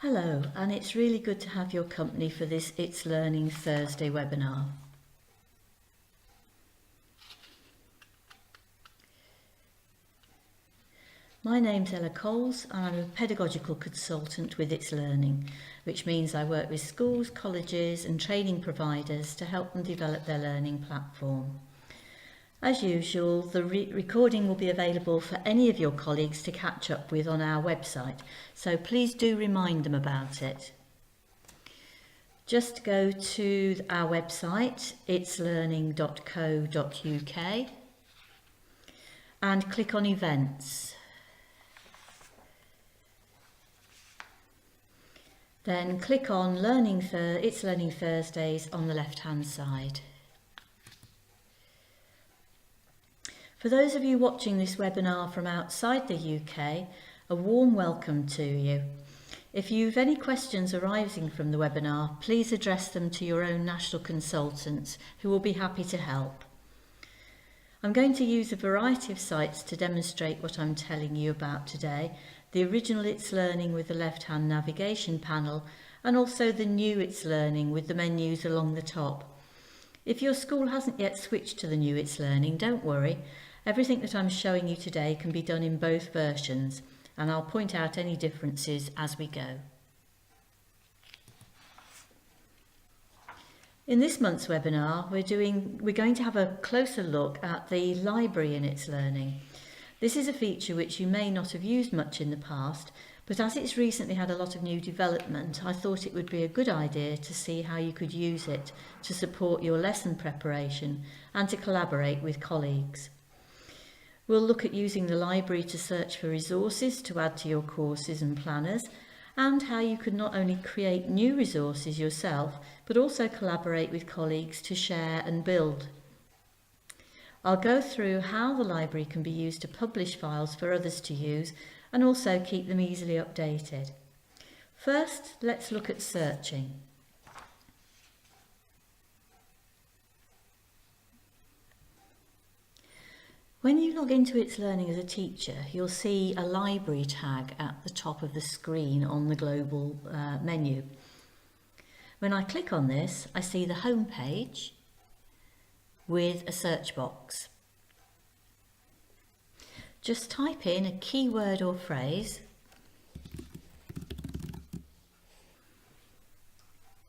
Hello, and it's really good to have your company for this It's Learning Thursday webinar. My name's Ella Coles and I'm a pedagogical consultant with It's Learning, which means I work with schools, colleges and training providers to help them develop their learning platform. As usual, the recording will be available for any of your colleagues to catch up with on our website, so please do remind them about it. Just go to our website, itslearning.co.uk, and click on Events. Then click on It's Learning Thursdays on the left-hand side. For those of you watching this webinar from outside the UK, a warm welcome to you. If you've any questions arising from the webinar, please address them to your own national consultants who will be happy to help. I'm going to use a variety of sites to demonstrate what I'm telling you about today. The original It's Learning with the left-hand navigation panel and also the new It's Learning with the menus along the top. If your school hasn't yet switched to the new It's Learning, don't worry. Everything that I'm showing you today can be done in both versions, and I'll point out any differences as we go. In this month's webinar, we're going to have a closer look at the library in It's Learning. This is a feature which you may not have used much in the past, but as it's recently had a lot of new development, I thought it would be a good idea to see how you could use it to support your lesson preparation and to collaborate with colleagues. We'll look at using the library to search for resources to add to your courses and planners, and how you could not only create new resources yourself, but also collaborate with colleagues to share and build. I'll go through how the library can be used to publish files for others to use and also keep them easily updated. First, let's look at searching. When you log into It's Learning as a teacher, you'll see a library tag at the top of the screen on the global menu. When I click on this, I see the home page with a search box. Just type in a keyword or phrase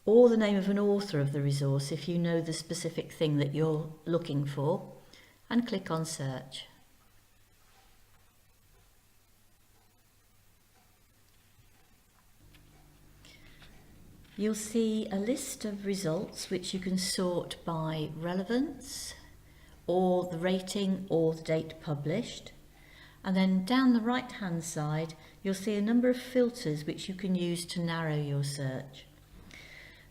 or the name of an author of the resource if you know the specific thing that you're looking for, and click on Search. You'll see a list of results which you can sort by relevance or the rating or the date published. And then down the right hand side you'll see a number of filters which you can use to narrow your search.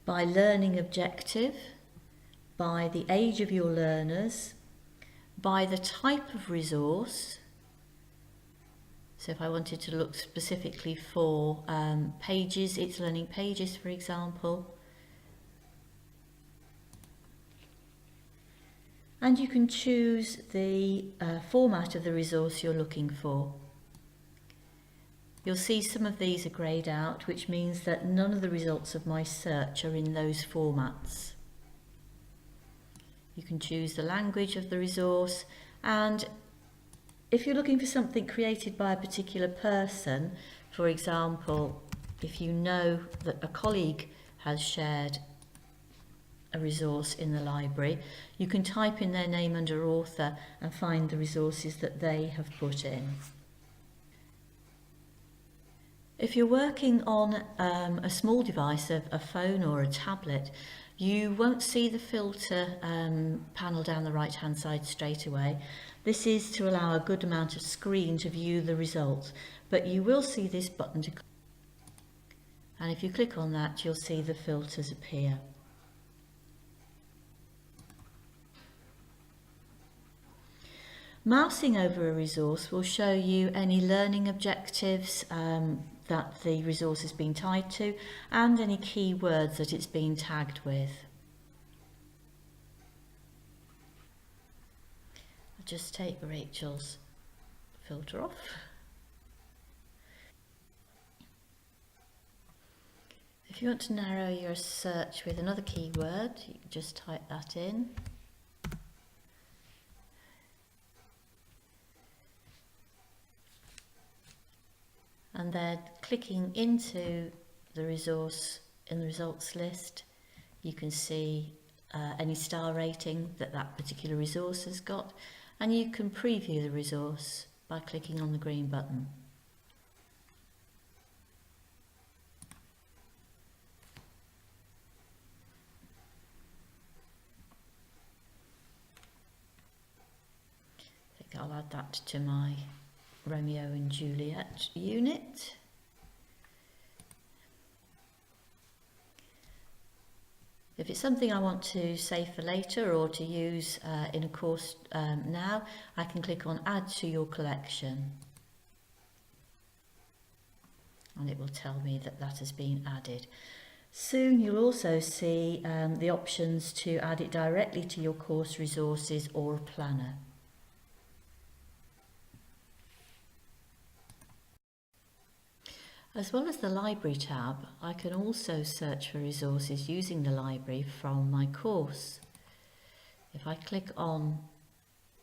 By learning objective, by the age of your learners, by the type of resource. So if I wanted to look specifically for pages, It's Learning pages for example. And you can choose the format of the resource you're looking for. You'll see some of these are greyed out, which means that none of the results of my search are in those formats. You can choose the language of the resource, and if you're looking for something created by a particular person, for example, if you know that a colleague has shared a resource in the library, you can type in their name under author and find the resources that they have put in. If you're working on a small device, a phone or a tablet, you won't see the filter panel down the right hand side straight away. This is to allow a good amount of screen to view the results, but you will see this button and if you click on that you'll see the filters appear. Mousing over a resource will show you any learning objectives that the resource has been tied to and any keywords that it's been tagged with. I'll just take Rachel's filter off. If you want to narrow your search with another keyword, you can just type that in. And then clicking into the resource in the results list, you can see any star rating that that particular resource has got, and you can preview the resource by clicking on the green button. I think I'll add that to my Romeo and Juliet unit. If it's something I want to save for later or to use in a course now, I can click on Add to your collection. And it will tell me that that has been added. Soon you'll also see the options to add it directly to your course resources or a planner. As well as the library tab, I can also search for resources using the library from my course. If I click on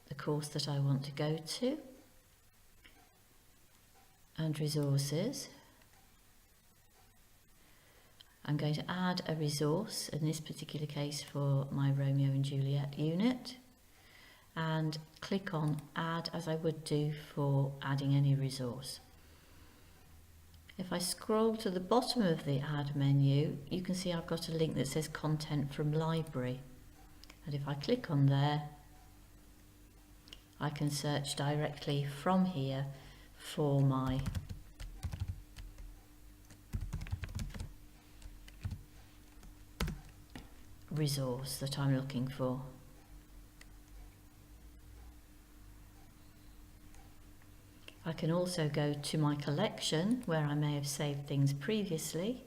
the course that I want to go to and resources, I'm going to add a resource, in this particular case for my Romeo and Juliet unit, and click on Add as I would do for adding any resource. If I scroll to the bottom of the Add menu, you can see I've got a link that says Content from Library. And if I click on there, I can search directly from here for my resource that I'm looking for. I can also go to my collection where I may have saved things previously.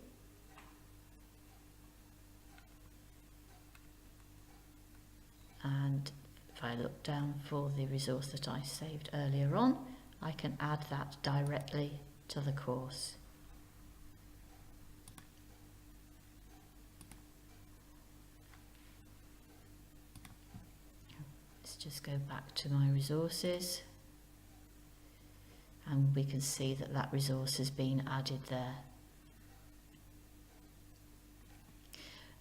And if I look down for the resource that I saved earlier on, I can add that directly to the course. Let's just go back to my resources. And we can see that that resource has been added there.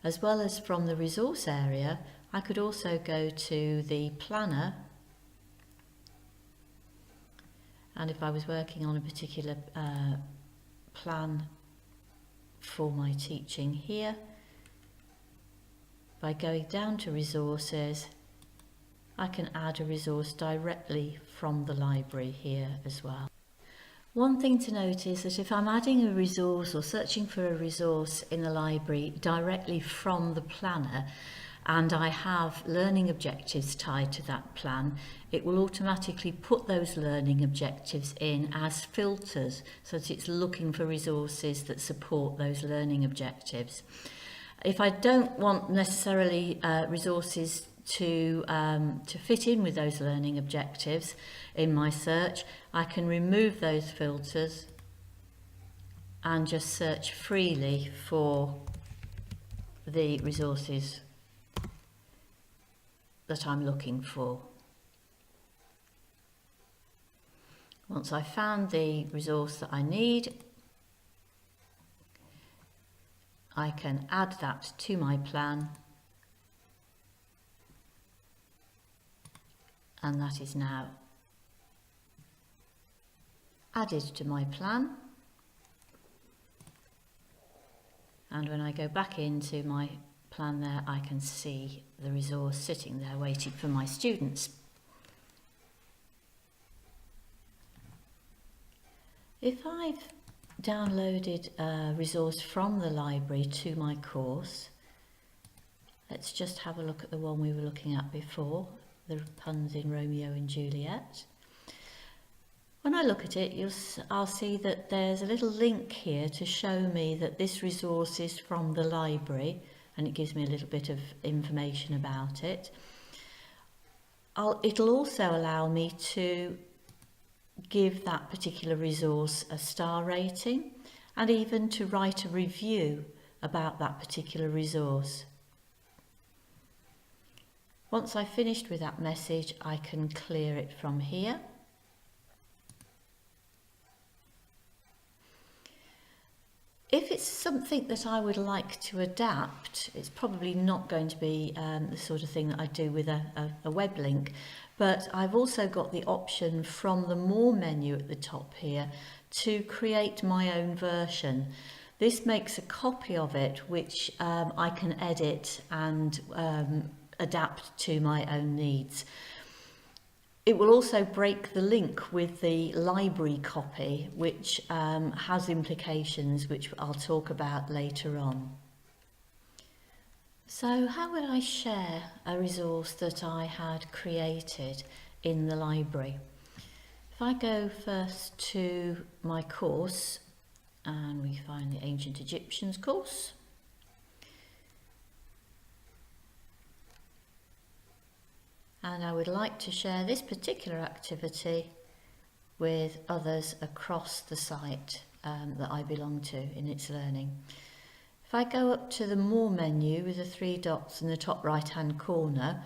As well as from the resource area, I could also go to the planner, and if I was working on a particular plan for my teaching here, by going down to resources, I can add a resource directly from the library here as well. One thing to note is that if I'm adding a resource or searching for a resource in the library directly from the planner, and I have learning objectives tied to that plan, it will automatically put those learning objectives in as filters, so that it's looking for resources that support those learning objectives. If I don't want necessarily resources to fit in with those learning objectives in my search, I can remove those filters and just search freely for the resources that I'm looking for. Once I've found the resource that I need, I can add that to my plan, and that is now added to my plan. And when I go back into my plan there, I can see the resource sitting there waiting for my students. If I've downloaded a resource from the library to my course, let's just have a look at the one we were looking at before, the puns in Romeo and Juliet. When I look at it, I'll see that there's a little link here to show me that this resource is from the library, and it gives me a little bit of information about it. It'll also allow me to give that particular resource a star rating, and even to write a review about that particular resource. Once I've finished with that message, I can clear it from here. If it's something that I would like to adapt, it's probably not going to be the sort of thing that I do with a web link, but I've also got the option from the More menu at the top here to create my own version. This makes a copy of it which I can edit and adapt to my own needs. It will also break the link with the library copy, which has implications which I'll talk about later on. So how would I share a resource that I had created in the library? If I go first to my course, and we find the Ancient Egyptians course, and I would like to share this particular activity with others across the site that I belong to in itslearning. If I go up to the More menu with the 3 dots in the top right hand corner,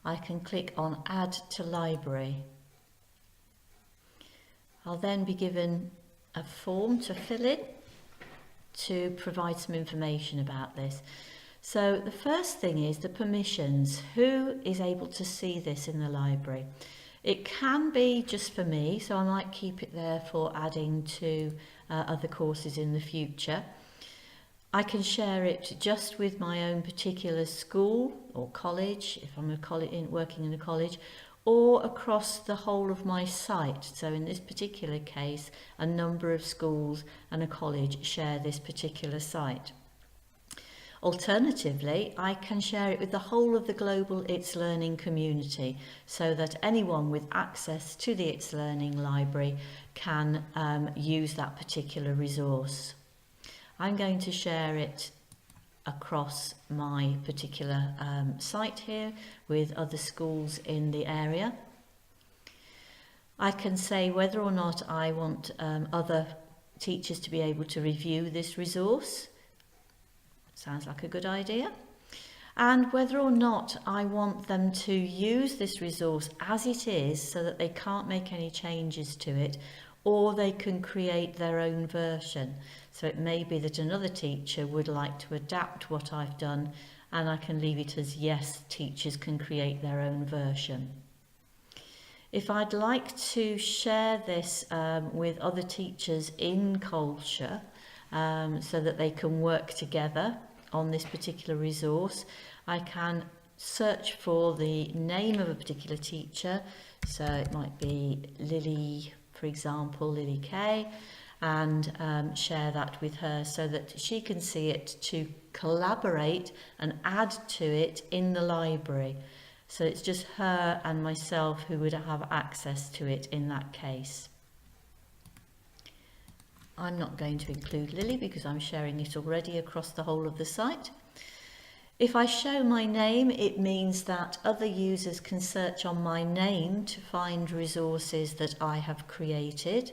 I can click on Add to Library. I'll then be given a form to fill in to provide some information about this. So the first thing is the permissions. Who is able to see this in the library? It can be just for me, so I might keep it there for adding to other courses in the future. I can share it just with my own particular school or college, if I'm working in a college, or across the whole of my site. So in this particular case, a number of schools and a college share this particular site. Alternatively, I can share it with the whole of the global itslearning community so that anyone with access to the itslearning library can use that particular resource. I'm going to share it across my particular site here with other schools in the area. I can say whether or not I want other teachers to be able to review this resource. Sounds like a good idea. And whether or not I want them to use this resource as it is so that they can't make any changes to it, or they can create their own version. So it may be that another teacher would like to adapt what I've done, and I can leave it as yes, teachers can create their own version. If I'd like to share this with other teachers in Colchester, so that they can work together on this particular resource, I can search for the name of a particular teacher. So it might be Lily, for example, Lily Kay, and share that with her so that she can see it to collaborate and add to it in the library. So it's just her and myself who would have access to it in that case. I'm not going to include Lily because I'm sharing it already across the whole of the site. If I show my name, it means that other users can search on my name to find resources that I have created.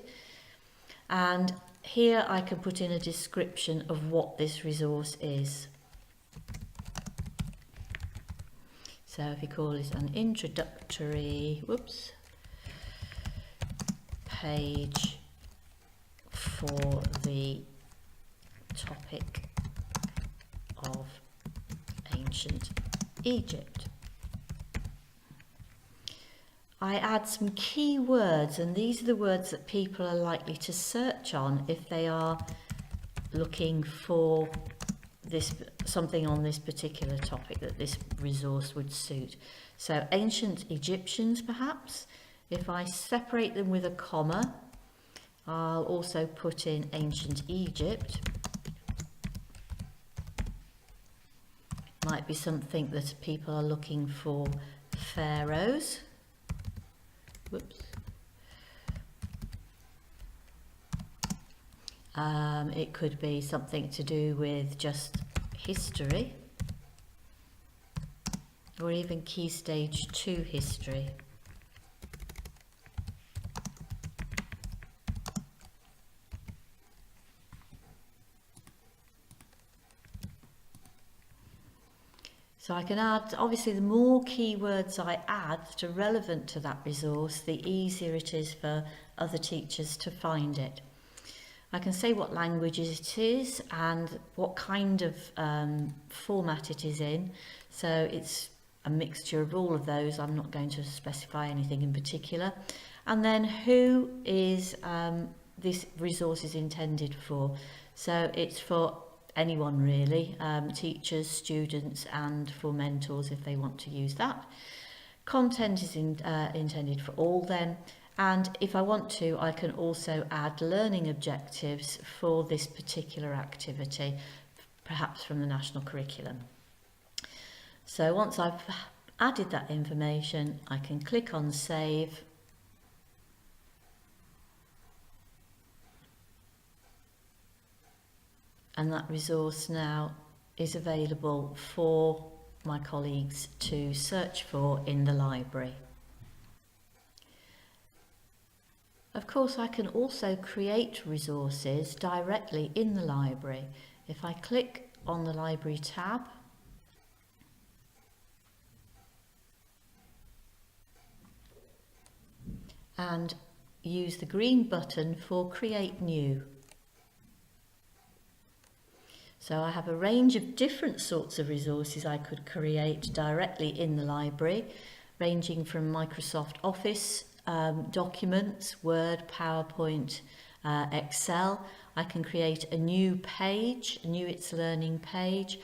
And here I can put in a description of what this resource is. So if you call it an introductory page for the topic of ancient Egypt. I add some key words, and these are the words that people are likely to search on if they are looking for something on this particular topic that this resource would suit. So ancient Egyptians, perhaps. If I separate them with a comma, I'll also put in ancient Egypt. Might be something that people are looking for pharaohs. It could be something to do with just history, or even Key Stage 2 history. So I can add, obviously the more keywords I add that are relevant to that resource, the easier it is for other teachers to find it. I can say what languages it is and what kind of format it is in. So it's a mixture of all of those. I'm not going to specify anything in particular. And then who is this resource is intended for. So it's for anyone really, teachers, students, and for mentors if they want to use that. Content is intended for all then. And if I want to, I can also add learning objectives for this particular activity, perhaps from the national curriculum. So once I've added that information, I can click on Save. And that resource now is available for my colleagues to search for in the library. Of course, I can also create resources directly in the library. If I click on the library tab, and use the green button for Create New. So I have a range of different sorts of resources I could create directly in the library, ranging from Microsoft Office documents, Word, PowerPoint, Excel. I can create a new page, a new It's Learning page,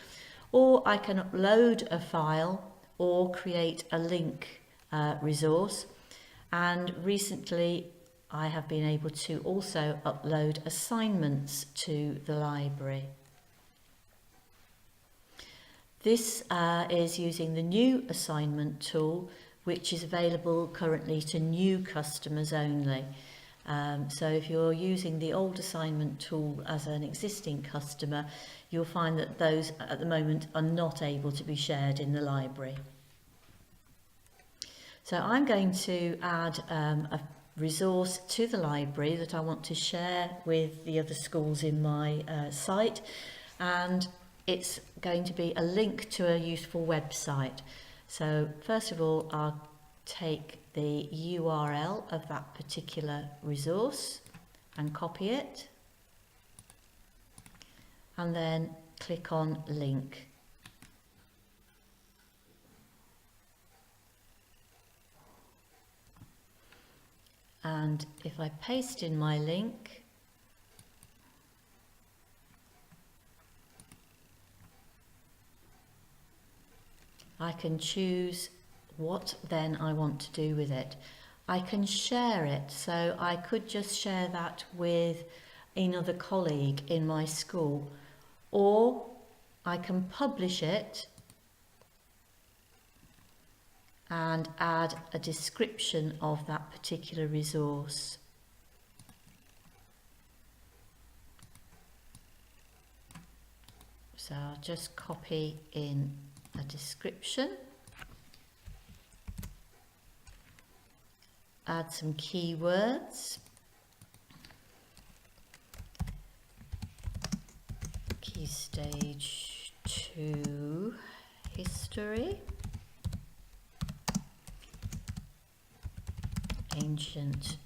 or I can upload a file or create a link resource. And recently I have been able to also upload assignments to the library. This is using the new assignment tool, which is available currently to new customers only. So if you're using the old assignment tool as an existing customer, you'll find that those at the moment are not able to be shared in the library. So I'm going to add a resource to the library that I want to share with the other schools in my site, and it's going to be a link to a useful website. So first of all, I'll take the URL of that particular resource and copy it, and then click on link. And if I paste in my link, I can choose what then I want to do with it. I can share it, so I could just share that with another colleague in my school, or I can publish it and add a description of that particular resource. So I'll just copy in a description, add some keywords, Key Stage 2 History, Ancient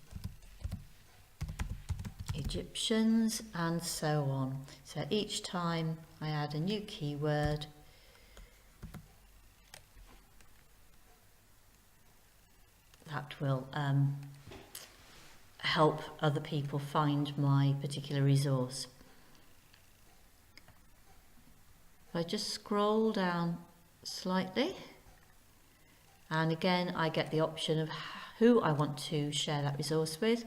Egyptians, and so on. So each time I add a new keyword, that will help other people find my particular resource. If I just scroll down slightly, and again I get the option of who I want to share that resource with,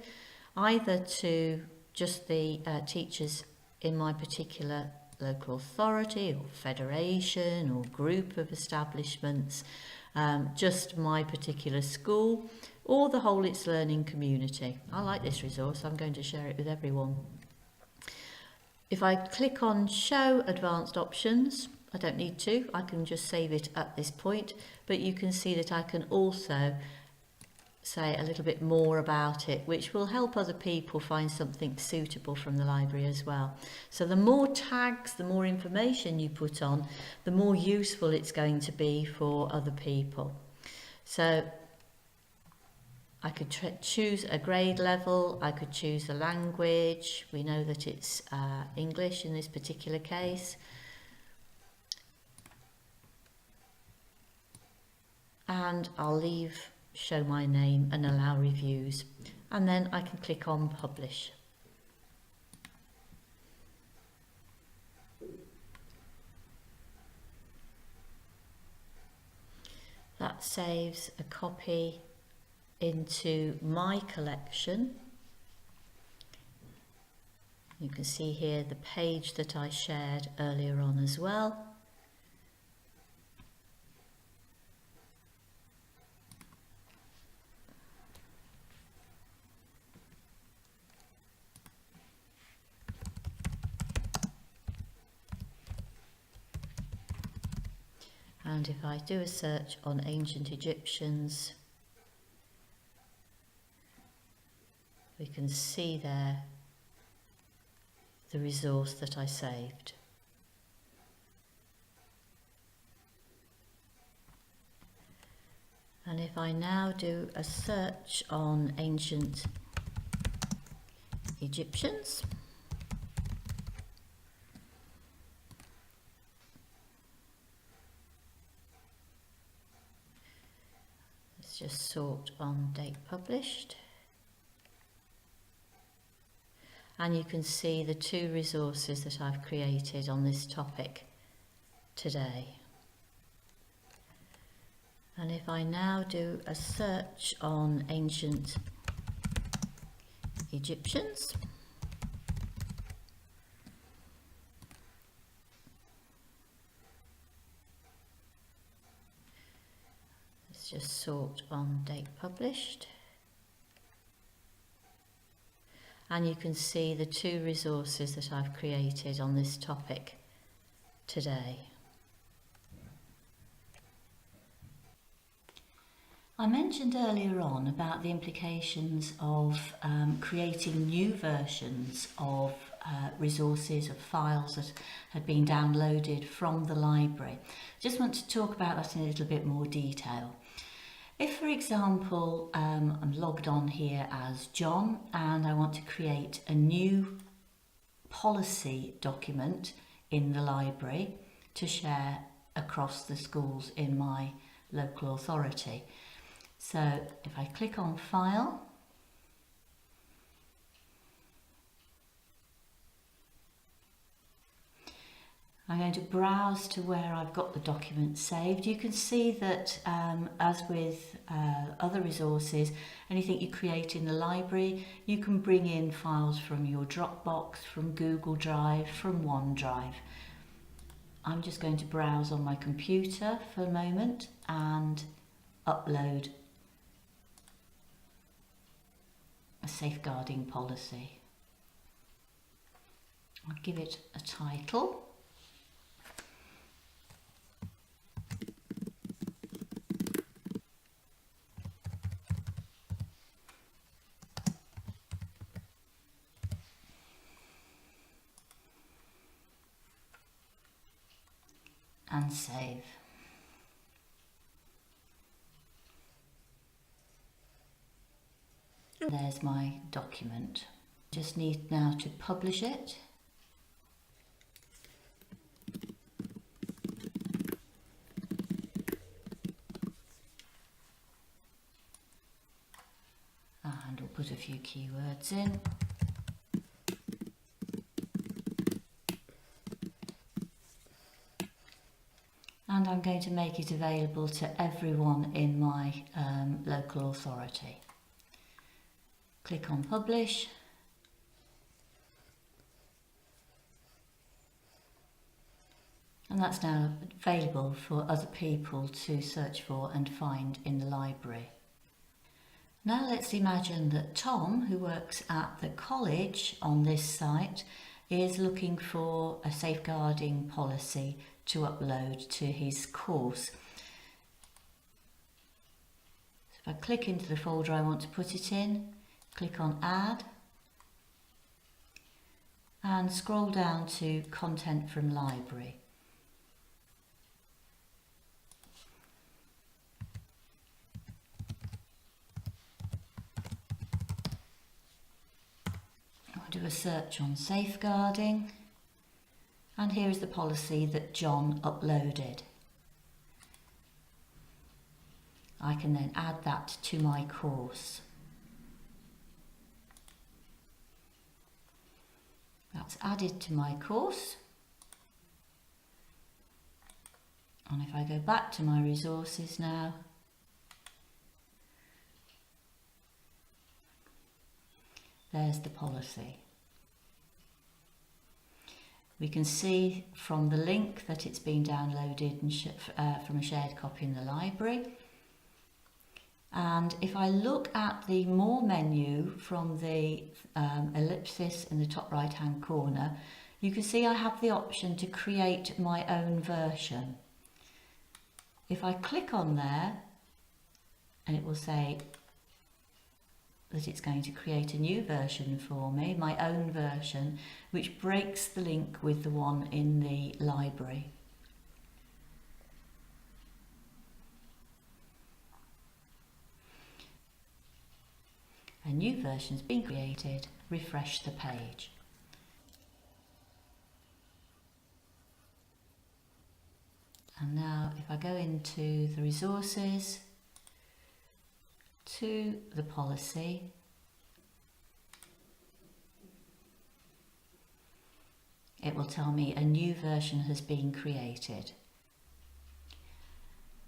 either to just the teachers in my particular local authority or federation or group of establishments, just my particular school, or the whole It's Learning community. I like this resource, I'm going to share it with everyone. If I click on Show Advanced Options, I don't need to, I can just save it at this point, but you can see that I can also say a little bit more about it, which will help other people find something suitable from the library as well. So the more tags, the more information you put on, the more useful it's going to be for other people. So I could choose a grade level, I could choose a language. We know that it's English in this particular case. And I'll show my name and allow reviews, and then I can click on publish. That saves a copy into my collection. You can see here the page that I shared earlier on as well. And if I do a search on ancient Egyptians, we can see there the resource that I saved. And if I now do a search on ancient Egyptians, let's just sort on date published. And you can see the two resources that I've created on this topic today. And if I now do a search on ancient Egyptians, let's just sort on date published. And you can see the two resources that I've created on this topic today. I mentioned earlier on about the implications of creating new versions of resources, of files that had been downloaded from the library. Just want to talk about that in a little bit more detail. If, for example, I'm logged on here as John and I want to create a new policy document in the library to share across the schools in my local authority. So if I click on File, I'm going to browse to where I've got the document saved. You can see that as with other resources, anything you create in the library, you can bring in files from your Dropbox, from Google Drive, from OneDrive. I'm just going to browse on my computer for a moment and upload a safeguarding policy. I'll give it a title. And save. There's my document. Just need now to publish it. And we'll put a few keywords in. And I'm going to make it available to everyone in my local authority. Click on Publish. And that's now available for other people to search for and find in the library. Now let's imagine that Tom, who works at the college on this site, is looking for a safeguarding policy to upload to his course. So If I click into the folder I want to put it in, click on Add, and scroll down to Content from Library. I'll do a search on safeguarding, and here is the policy that John uploaded. I can then add that to my course. That's added to my course. And if I go back to my resources now, there's the policy. We can see from the link that it's been downloaded and from a shared copy in the library. And if I look at the More menu from the ellipsis in the top right hand corner, you can see I have the option to create my own version. If I click on there, and it will say that it's going to create a new version for me, my own version, which breaks the link with the one in the library. A new version has been created. Refresh the page. And now if I go into the resources, to the policy, it will tell me a new version has been created.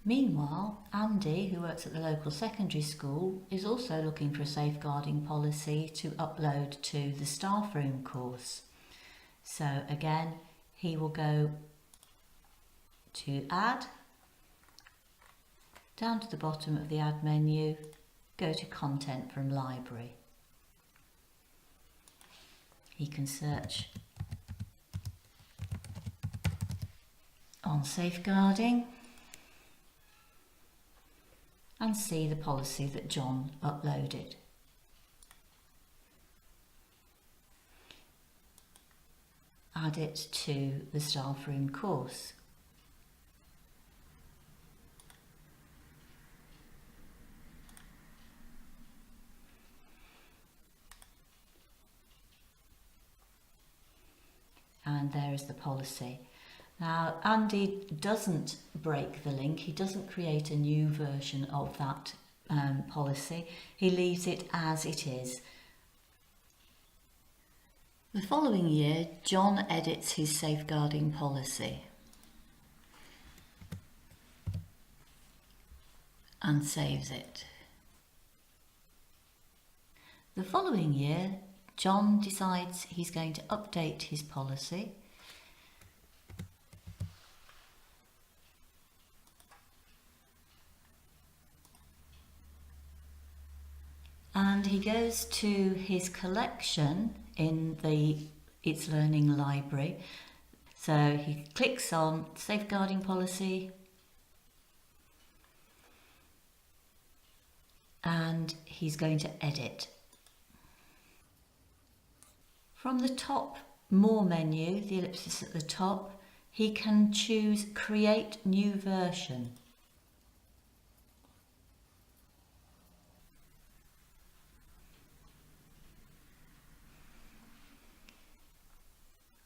Meanwhile, Andy, who works at the local secondary school, is also looking for a safeguarding policy to upload to the staff room course. So again, he will go to Add, down to the bottom of the Add menu, go to Content from Library. He can search on safeguarding and see the policy that John uploaded. Add it to the staff room course. And there is the policy. Now, Andy doesn't break the link. He doesn't create a new version of that policy. He leaves it as it is. The following year, John edits his safeguarding policy and saves it. The following year, John decides he's going to update his policy . And he goes to his collection in the It's Learning library. So he clicks on safeguarding policy and he's going to edit. From the top More menu, the ellipsis at the top, he can choose Create New Version.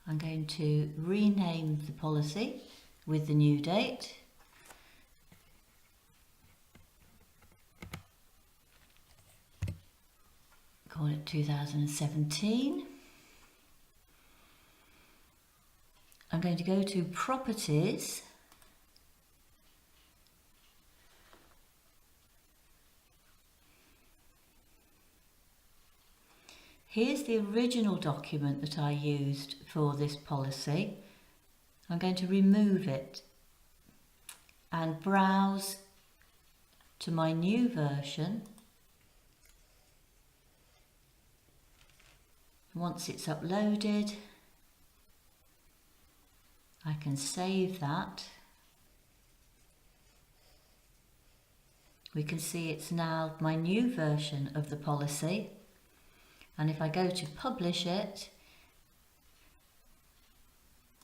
I'm going to rename the policy with the new date. Call it 2017. I'm going to go to Properties . Here's the original document that I used for this policy. I'm going to remove it and browse to my new version. Once it's uploaded, I can save that we can see it's now my new version of the policy. And if I go to publish it,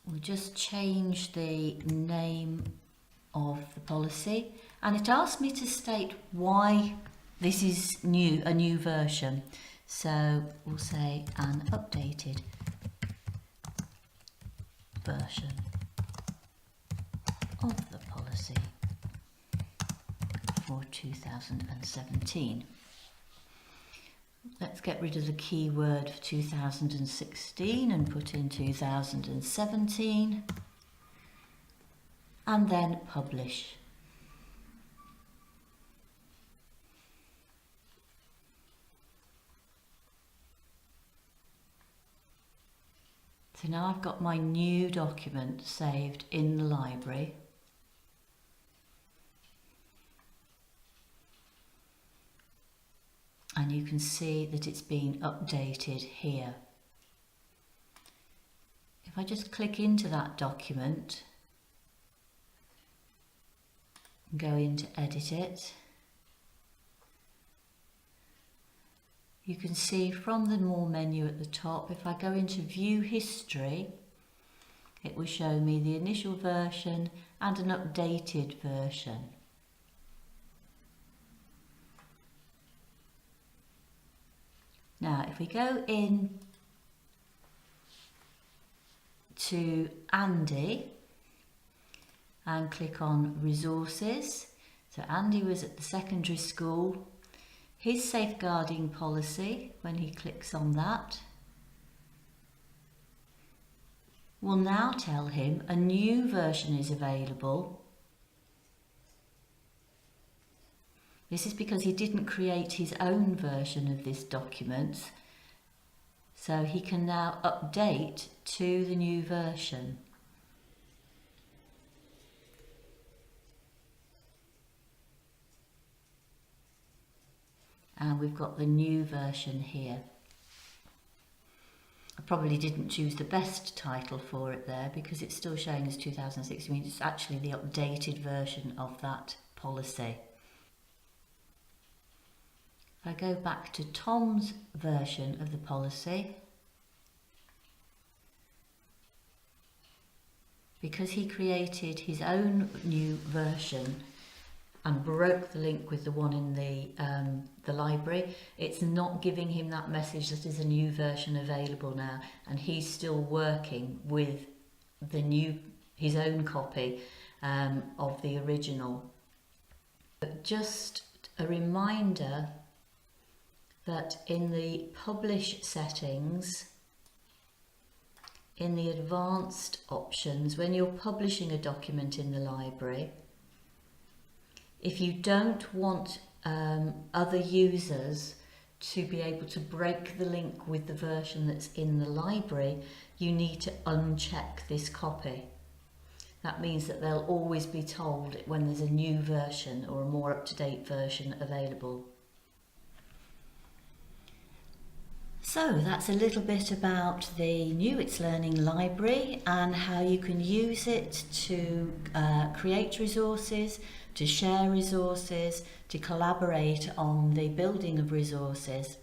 we'll just change the name of the policy, and it asks me to state why this is a new version. So we'll say an updated version of the policy for 2017. Let's get rid of the keyword for 2016 and put in 2017, and then publish. So now I've got my new document saved in the library. And you can see that it's been updated here. If I just click into that document and go in to edit it, you can see from the More menu at the top, if I go into View History, it will show me the initial version and an updated version. Now, if we go in to Andy and click on Resources, so Andy was at the secondary school. His safeguarding policy, when he clicks on that, will now tell him a new version is available. This is because he didn't create his own version of this document, so he can now update to the new version. And we've got the new version here. I probably didn't choose the best title for it there because it's still showing as 2016. It's actually the updated version of that policy. If I go back to Tom's version of the policy, because he created his own new version and broke the link with the one in the library, it's not giving him that message that there's a new version available now, and he's still working with his own copy of the original. But just a reminder that in the publish settings, in the advanced options, when you're publishing a document in the library, if you don't want other users to be able to break the link with the version that's in the library, you need to uncheck this copy. That means that they'll always be told when there's a new version or a more up-to-date version available. So that's a little bit about the new itslearning library and how you can use it to create resources, to share resources, to collaborate on the building of resources.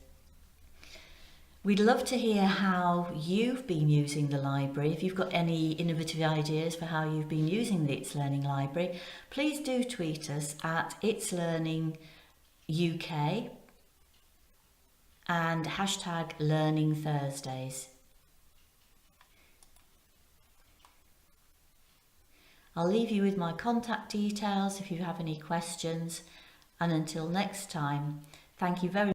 We'd love to hear how you've been using the library. If you've got any innovative ideas for how you've been using the itslearning library, please do tweet us at itslearning UK and hashtag Learning Thursdays. I'll leave you with my contact details if you have any questions, and until next time, thank you very much.